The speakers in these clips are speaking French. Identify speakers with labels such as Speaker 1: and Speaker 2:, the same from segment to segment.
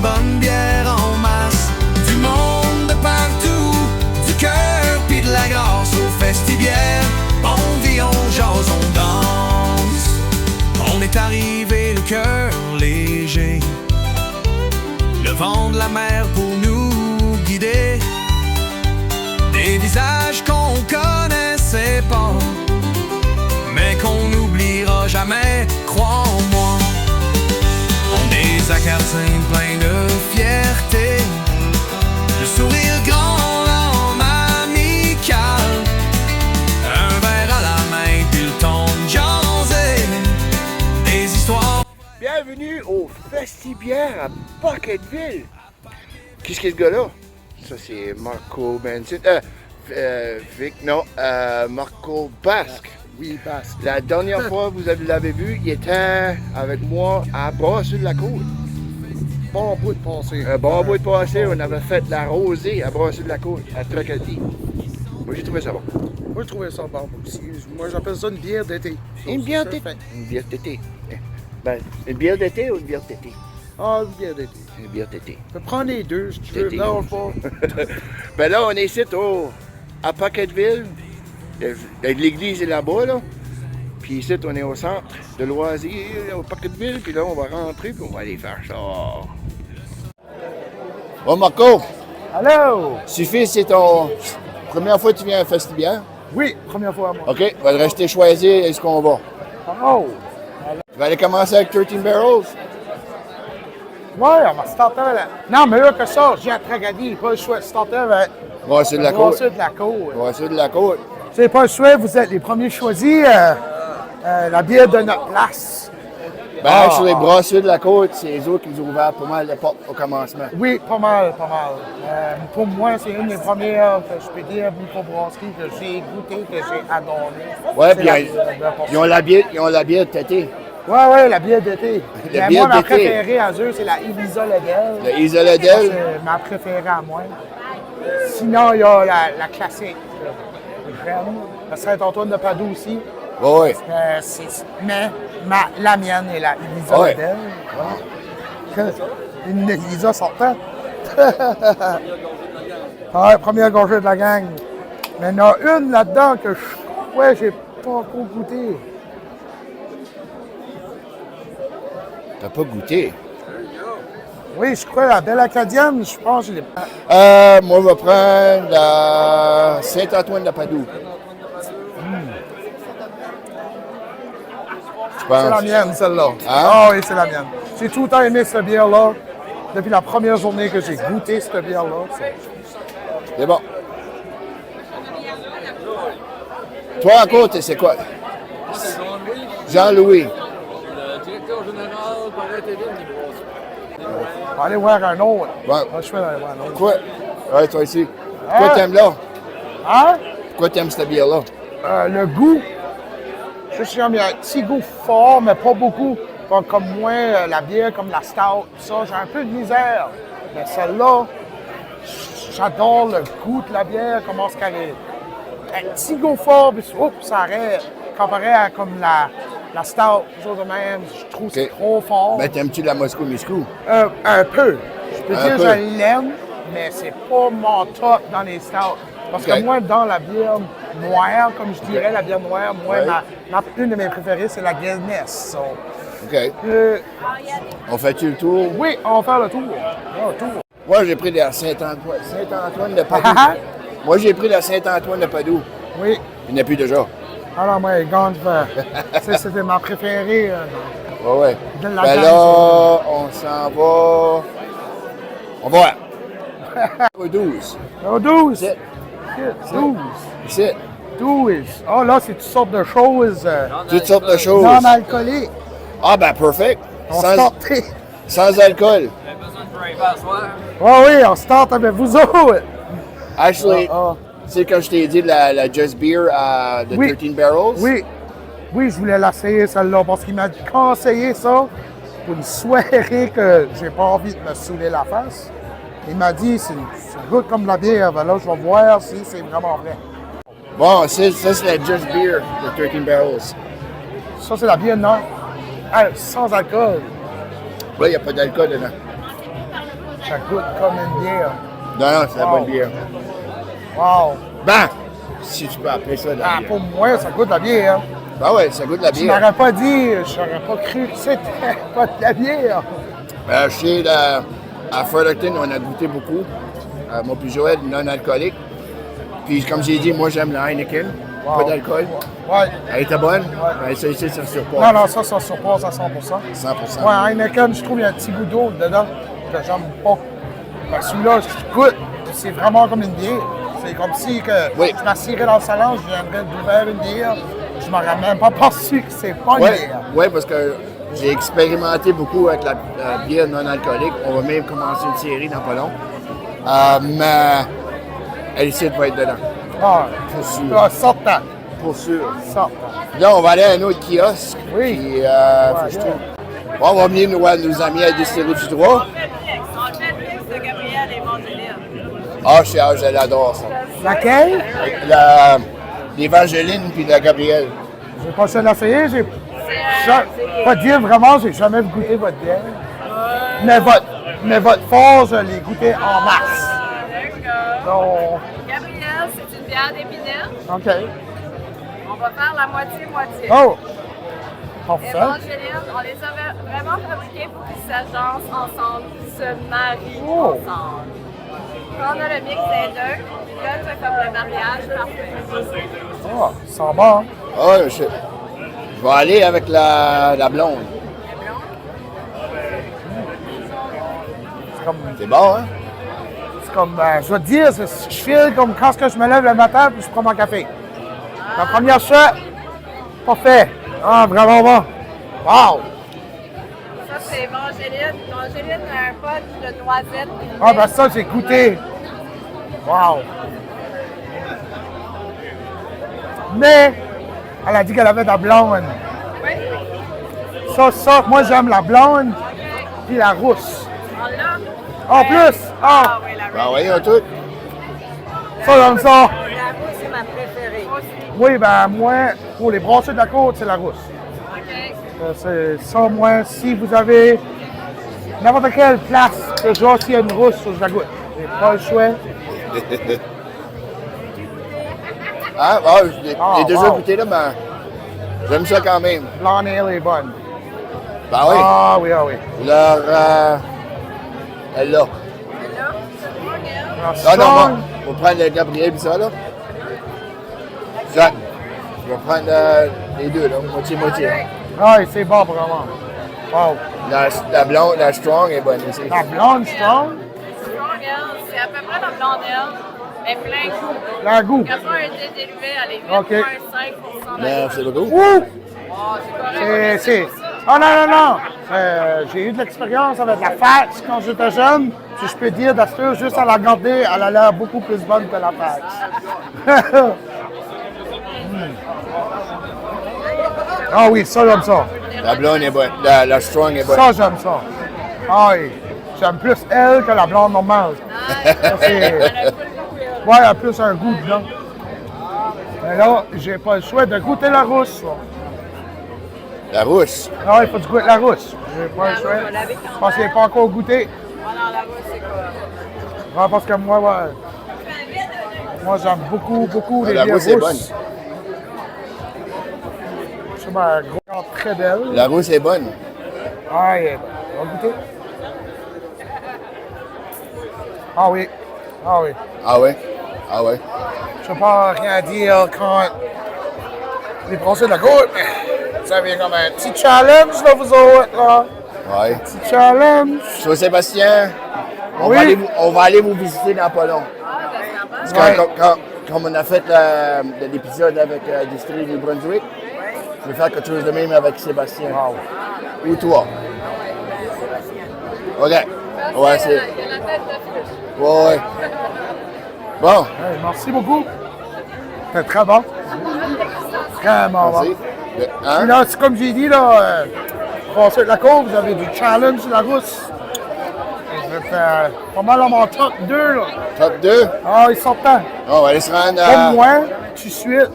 Speaker 1: bonne bière en masse. Du monde de partout, du cœur pis de la grâce aux festivières. On vit, on jase, on danse. On est arrivé le cœur léger, le vent de la mer pour nous guider. Des visages qu'on connaissait pas, mais qu'on n'oubliera jamais, crois-moi. Des acartins pleins de fierté, le sourire grand, l'âme amicale, un verre à la main puis le temps de jaser, des histoires.
Speaker 2: Bienvenue au Festibière à Pocketville. Qu'est-ce que ce gars-là? Ça c'est Marco Benson. Marco Basque.
Speaker 3: Oui, Basque.
Speaker 2: La dernière fois vous l'avez vu, il était avec moi à Brasseux-de-la-Côte.
Speaker 3: Bon bout de passé.
Speaker 2: Un bon bout de passé, on avait fait la rosée à Brasseux-de-la-Côte, à Trocadie. Moi j'ai trouvé ça bon.
Speaker 3: Moi, je trouvais ça bon aussi. Moi, j'appelle ça une bière d'été.
Speaker 2: Une bière d'été. Une bière d'été. Ben, une bière d'été ou une bière d'été?
Speaker 3: Ah, une bière d'été.
Speaker 2: Une bière d'été.
Speaker 3: Tu peux prendre les deux si tu veux.
Speaker 2: D'été.
Speaker 3: Non, pas.
Speaker 2: Ben là, on est ici à Pocketville. L'église est là-bas, là. Puis ici, on est au centre de loisirs, au Pocketville. Puis là, on va rentrer, puis on va aller faire ça. Bon, Marco,
Speaker 3: Allô?
Speaker 2: suffit, c'est ton première fois que tu viens à un festival.
Speaker 3: Oui, première fois à moi.
Speaker 2: OK, on va rester choisir est-ce qu'on va.
Speaker 3: Oh!
Speaker 2: Tu vas aller commencer avec 13 Barrels.
Speaker 3: Ouais, on va starter avec. Non, mais là que ça, j'ai à Tracadie, pas le choix de starter avec.
Speaker 2: Brasseux de la Côte.
Speaker 3: Brasseux de la Côte.
Speaker 2: Brasseux de la Côte.
Speaker 3: C'est pas le choix, vous êtes les premiers choisis. La bière de notre place.
Speaker 2: Ben, sur les Brasseux de la Côte, c'est les autres qui nous ont ouvert pas mal de portes au commencement.
Speaker 3: Oui, pas mal, pas mal. Pour moi, c'est une des premières, que je peux dire, microbrasseries que j'ai goûté, que j'ai adoré.
Speaker 2: Ouais,
Speaker 3: C'est
Speaker 2: puis ils ont la bière de tété.
Speaker 3: Ouais, la bière d'été.
Speaker 2: La
Speaker 3: Mais
Speaker 2: bière
Speaker 3: moi, ma
Speaker 2: d'été.
Speaker 3: préférée à eux, c'est la Ibiza Ledel.
Speaker 2: Le Isoladel.
Speaker 3: C'est ma préférée à moi. Sinon, il y a la classique. J'aime. La Saint-Antoine de Padoue aussi.
Speaker 2: Ouais.
Speaker 3: Mais la mienne est la Ibiza
Speaker 2: Ouais.
Speaker 3: Ledel. Ouais. Une Ibiza sortant. Ouais, première gorgée de la gang. Mais il y en a une là-dedans que j'ai pas encore goûté.
Speaker 2: T'as pas goûté?
Speaker 3: Oui, je crois la Belle Acadienne, je pense que je l'ai.
Speaker 2: Moi, je vais prendre la Saint-Antoine de Padoue. Je pense.
Speaker 3: C'est la mienne, celle-là.
Speaker 2: Hein?
Speaker 3: Ah oui, c'est la mienne. J'ai tout le temps aimé cette bière-là. Depuis la première journée que j'ai goûté cette bière-là.
Speaker 2: C'est bon. Toi, à côté, c'est quoi? Jean-Louis.
Speaker 4: Le directeur général par intérim du Brasserie.
Speaker 3: On va aller voir un autre.
Speaker 2: Ouais.
Speaker 3: Je vais aller voir un autre.
Speaker 2: Quoi? Ouais, toi ici. Pourquoi
Speaker 3: Ah.
Speaker 2: t'aimes là?
Speaker 3: Hein?
Speaker 2: Pourquoi t'aimes cette bière-là?
Speaker 3: Le goût. Je suis comme il y a un petit goût fort, mais pas beaucoup. Comme moi, la bière, comme la stout, ça, j'ai un peu de misère. Mais celle-là, j'adore le goût de la bière, comment est-ce qu'elle est. Un petit goût fort, puis ça arrête. Comparé à comme la stout, chose de même, je trouve que c'est trop fort.
Speaker 2: Ben, t'aimes-tu la Moscou Miscou?
Speaker 3: Un peu. Je peux
Speaker 2: Un
Speaker 3: dire que
Speaker 2: peu.
Speaker 3: je l'aime, mais c'est pas mon top dans les stouts. Parce
Speaker 2: Ok.
Speaker 3: que moi, dans la bière noire, comme je dirais, la bière noire, moi,
Speaker 2: Ouais.
Speaker 3: une de mes préférées, c'est la Guinness. So,
Speaker 2: OK. On fait-tu le tour?
Speaker 3: oui, on va faire le tour. Ah, le tour.
Speaker 2: Moi, j'ai pris la Saint-Antoine de Padoue. Moi, j'ai pris la Saint-Antoine de Padoue.
Speaker 3: Oui.
Speaker 2: Il n'y en a plus déjà.
Speaker 3: Alors, moi, Gant, c'était ma préférée.
Speaker 2: Ouais.
Speaker 3: De la
Speaker 2: Ben
Speaker 3: gang.
Speaker 2: là, on s'en va. On va voir. Au 12.
Speaker 3: Au 12.
Speaker 2: Ici.
Speaker 3: 12.
Speaker 2: Ici.
Speaker 3: 12. Oh, là, c'est toutes sortes de choses
Speaker 2: Toutes sortes de choses.
Speaker 3: non alcooliques.
Speaker 2: Ah, ben, perfect.
Speaker 3: On startait.
Speaker 2: Sans alcool.
Speaker 4: J'avais besoin de driver à soir.
Speaker 3: Oui, on start avec vous autres.
Speaker 2: Actually,
Speaker 3: Ah.
Speaker 2: tu sais, quand je t'ai dit la Just Beer de
Speaker 3: Oui.
Speaker 2: 13 Barrels?
Speaker 3: Oui. Oui, je voulais l'essayer, celle-là, parce qu'il m'a conseillé ça pour une soirée que j'ai pas envie de me saouler la face. Il m'a dit, c'est goûte comme la bière. Ben là, je vais voir si c'est vraiment vrai.
Speaker 2: Bon, ça, c'est la Just Beer de 13 Barrels.
Speaker 3: Ça, c'est la bière, non? Ah, sans alcool.
Speaker 2: Là, il n'y a pas d'alcool dedans.
Speaker 3: Ça goûte comme une bière.
Speaker 2: Non, non, c'est la bonne bière.
Speaker 3: Wow.
Speaker 2: Ben, si tu peux appeler ça de la
Speaker 3: Ah,
Speaker 2: bière.
Speaker 3: pour moi, ça goûte la bière.
Speaker 2: Ben ouais, ça goûte de la
Speaker 3: Tu
Speaker 2: bière.
Speaker 3: m'aurais pas dit, j'aurais pas cru que c'était pas de la bière.
Speaker 2: Chez à Fredericton, on a goûté beaucoup. Moi puis Joël, non alcoolique. Puis comme j'ai dit, moi j'aime la Heineken.
Speaker 3: Wow.
Speaker 2: Pas d'alcool.
Speaker 3: Ouais.
Speaker 2: Elle était bonne. Mais ça ici, ça surpasse.
Speaker 3: Non, non, ça surpasse à 100%.
Speaker 2: 100%.
Speaker 3: Ouais, Heineken, je trouve qu'il y a un petit goût d'eau dedans que j'aime pas. Ben, celui-là, je goûte, c'est vraiment comme une bière. C'est comme si que
Speaker 2: Oui.
Speaker 3: je m'assierais dans le salon, je viendrais d'ouvrir une bière. Je m'aurais même pas pensé que c'est pas une
Speaker 2: Ouais,
Speaker 3: bière.
Speaker 2: ouais, parce que j'ai expérimenté beaucoup avec la bière non alcoolique. On va même commencer une série dans pas long. Mais elle ici va être dedans.
Speaker 3: Ah,
Speaker 2: Pour sûr.
Speaker 3: ah, sortant.
Speaker 2: Pour sûr.
Speaker 3: Sortant.
Speaker 2: Là, on va aller à un autre kiosque.
Speaker 3: Oui.
Speaker 2: Puis, faut que je trouve. Bon, on va venir nos amis à Distillerie du Droit.
Speaker 5: On fait le mix de Gabriel et Evangeline.
Speaker 2: Ah, je l'adore, ça.
Speaker 3: Laquelle?
Speaker 2: L'Évangeline puis la Gabrielle.
Speaker 3: J'ai pas essayé d'essayer, pas dire vraiment, j'ai jamais goûté votre bière. Mais votre fort, je l'ai goûté en masse.
Speaker 5: D'accord.
Speaker 3: Donc,
Speaker 5: Gabriel, c'est une bière d'épinette.
Speaker 3: OK.
Speaker 5: On va faire la moitié-moitié.
Speaker 3: Oh! Parfait.
Speaker 5: Evangeline, on les a vraiment fabriqués pour qu'ils s'agencent ensemble, qu'ils se marient
Speaker 3: Oh.
Speaker 5: ensemble. Quand on a le mix des deux, là, tu as comme le mariage parfait.
Speaker 3: Ah, ça sent bon.
Speaker 2: Ah, je vais aller avec la blonde. C'est bon, hein?
Speaker 3: C'est comme, je vais te dire, je file comme quand je me lève le matin puis je prends mon café. La première shot, parfait. Ah, vraiment bon. Wow!
Speaker 5: Ça, c'est Evangeline. Evangeline a un pot de noisettes.
Speaker 3: Ah, ben ça, j'ai goûté. Wow! Mais, elle a dit qu'elle avait de la blonde.
Speaker 5: Oui.
Speaker 3: Ça, moi, j'aime la blonde puis la rousse.
Speaker 5: On l'a.
Speaker 3: En plus,
Speaker 5: Ah oui, la
Speaker 2: Ben, voyons tout.
Speaker 3: ça, j'aime ça.
Speaker 5: La rousse, c'est ma préférée.
Speaker 3: Oui, ben moi, pour les brasseurs de la côte, c'est la rousse.
Speaker 5: OK.
Speaker 3: C'est ça, moi, si vous avez n'importe quelle place que genre s'il y a une rousse, je la goûte. J'ai pas le choix.
Speaker 2: Ah, je l'ai déjà
Speaker 3: wow.
Speaker 2: goûté là, mais j'aime ça quand même.
Speaker 3: Blonde ale est bonne.
Speaker 2: Ben oui.
Speaker 3: Ah oui, ah oui.
Speaker 2: Leur, elle là.
Speaker 5: Et là,
Speaker 3: Alors,
Speaker 2: Ah non,
Speaker 3: strong.
Speaker 2: on va prendre le Gabriel et ça, là. Je vais prendre les deux, là, moitié-moitié.
Speaker 3: Ah, oui, c'est bon vraiment. Wow.
Speaker 2: La blonde, la strong est bonne aussi.
Speaker 3: La blonde strong,
Speaker 5: Strong Ale, c'est à peu près la blonde ale, mais plein de goût.
Speaker 3: la goût.
Speaker 5: Quand on a été délivré, elle est
Speaker 3: OK.
Speaker 5: 8,5%
Speaker 2: Merci beaucoup.
Speaker 3: Ouh!
Speaker 5: Oh, c'est correct.
Speaker 3: C'est. Ah non, non, non! J'ai eu de l'expérience avec la fax quand j'étais jeune. Si je peux dire, d'Astur, juste à la garder, elle a l'air beaucoup plus bonne que la fax. Ah oui, ça, j'aime ça.
Speaker 2: La blonde est bonne. La strong est bonne.
Speaker 3: Ça, j'aime ça. Ah oui. J'aime plus elle que la blonde normale. Ça, c'est-
Speaker 5: Elle a pas le goût, elle.
Speaker 3: Ouais, elle a plus un goût dedans. Mais là, j'ai pas le choix de goûter la rousse. là.
Speaker 2: La rousse.
Speaker 3: Ah, il faut que tu goûtes la rousse. J'ai pas le choix.
Speaker 5: rousse, on l'avait quand
Speaker 3: Je pense qu'il n'est pas encore goûté.
Speaker 5: Voilà, la rousse, c'est quoi?
Speaker 3: Ouais, parce que moi, ouais, moi j'aime beaucoup, beaucoup les
Speaker 2: La
Speaker 3: bières
Speaker 2: rousse est
Speaker 3: rousses. C'est ma grosse très belle.
Speaker 2: La rousse est bonne.
Speaker 3: Ah, elle est bonne. On va goûter. Ah oui. Ah oui.
Speaker 2: Ah ouais? Ah ouais?
Speaker 3: Je ne peux pas rien dire quand les Français de la côte, mais vous avez comme un petit challenge, là, vous autres, là.
Speaker 2: Ouais.
Speaker 3: Petit challenge.
Speaker 2: Sur Sébastien, on,
Speaker 3: Oui.
Speaker 2: on va aller vous visiter dans pas long.
Speaker 5: Ah, ben, c'est
Speaker 2: Parce
Speaker 5: sympa.
Speaker 2: que comme on a fait l'épisode avec Distillerie du Brunswick, je vais faire quelque chose de même avec Sébastien.
Speaker 3: Wow.
Speaker 2: Ou toi. OK. Ouais, c'est.
Speaker 5: Il y a la tête de fiche.
Speaker 2: Ouais. Bon,
Speaker 3: Hey, merci beaucoup. C'est très bon. Vraiment bon.
Speaker 2: merci.
Speaker 3: Puis
Speaker 2: Hein?
Speaker 3: là, c'est comme j'ai dit, là, Français de la côte, vous avez du challenge sur la rousse. Je vais faire pas mal dans mon top 2, là.
Speaker 2: Top 2.
Speaker 3: Ah, ils sont temps.
Speaker 2: On va aller se rendre
Speaker 3: Comme
Speaker 2: à.
Speaker 3: moi, tout de suite,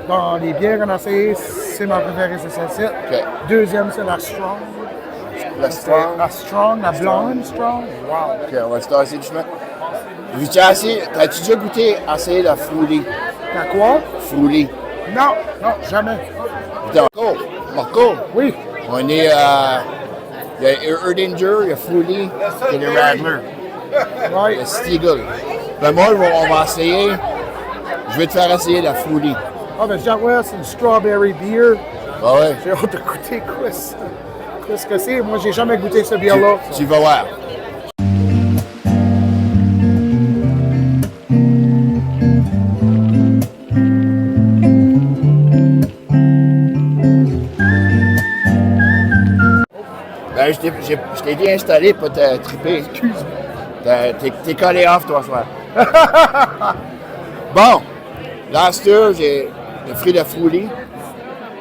Speaker 3: dans les bières qu'on a essayées, c'est ma préférée, c'est celle-ci.
Speaker 2: OK.
Speaker 3: Deuxième, c'est la Strong.
Speaker 2: La Strong.
Speaker 3: La Strong, la blonde Strong. Wow.
Speaker 2: Ok, on va se tasser doucement. T'as-tu déjà goûté à essayer la Fruity?
Speaker 3: T'as quoi?
Speaker 2: Fruity.
Speaker 3: Non, non, jamais.
Speaker 2: Marco,
Speaker 3: Oui.
Speaker 2: on est à... Il y a Erdinger, il y a Fruity, il y a le Radler, il y
Speaker 3: Ouais.
Speaker 2: a Stiegel. Ben moi, on va essayer... Je vais te faire essayer la Fruity.
Speaker 3: Ah, ben, Jack West, c'est une strawberry beer.
Speaker 2: Ah ouais?
Speaker 3: J'ai hâte de goûter qu'est-ce que c'est. Moi, j'ai jamais goûté ce bière-là.
Speaker 2: Tu vas voir. Ben, je t'ai dit installé pour te triper. Excuse-moi. T'es collé off, toi, soir. Bon, là, j'ai le fruit de Fruity.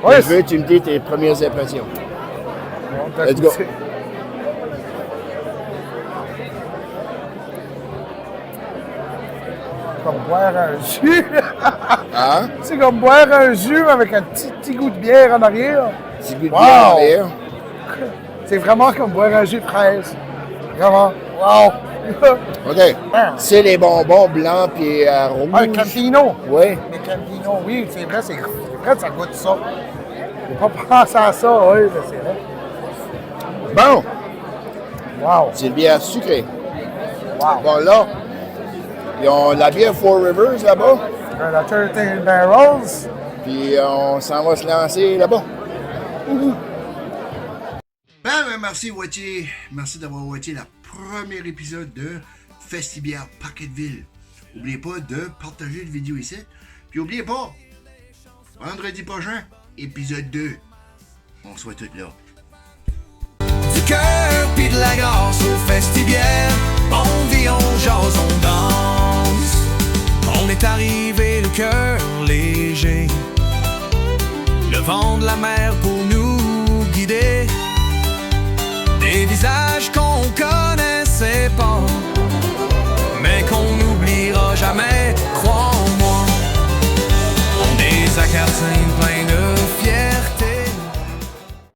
Speaker 3: Ouais,
Speaker 2: Je veux que tu me dis tes premières impressions. Let's go.
Speaker 3: Comme boire un jus.
Speaker 2: Hein?
Speaker 3: C'est comme boire un jus avec un petit goût de bière en arrière.
Speaker 2: Petit goût de
Speaker 3: Wow!
Speaker 2: bière en arrière.
Speaker 3: C'est vraiment comme boire un jus de fraise. Vraiment. Wow!
Speaker 2: OK. C'est les bonbons blancs puis rouges.
Speaker 3: Un Campino.
Speaker 2: Oui.
Speaker 3: Les Campino, oui, c'est vrai, ça goûte ça. J'ai pas pensé à ça, oui, mais c'est vrai.
Speaker 2: Bon,
Speaker 3: Wow!
Speaker 2: c'est une bière sucrée.
Speaker 3: Wow!
Speaker 2: Bon, là, ils ont la bière Four Rivers là-bas.
Speaker 3: La 13 Barrels.
Speaker 2: Puis on s'en va se lancer là-bas.
Speaker 1: Ben, merci, Wattier. Merci d'avoir watché le premier épisode de Festibière Packetteville. N'oubliez pas de partager la vidéo ici. Puis n'oubliez pas, vendredi prochain, épisode 2. On soit tous là. Du cœur pis de la grâce au Festibière. On vit, on jase, on danse. On est arrivé le cœur léger. Le vent de la mer pour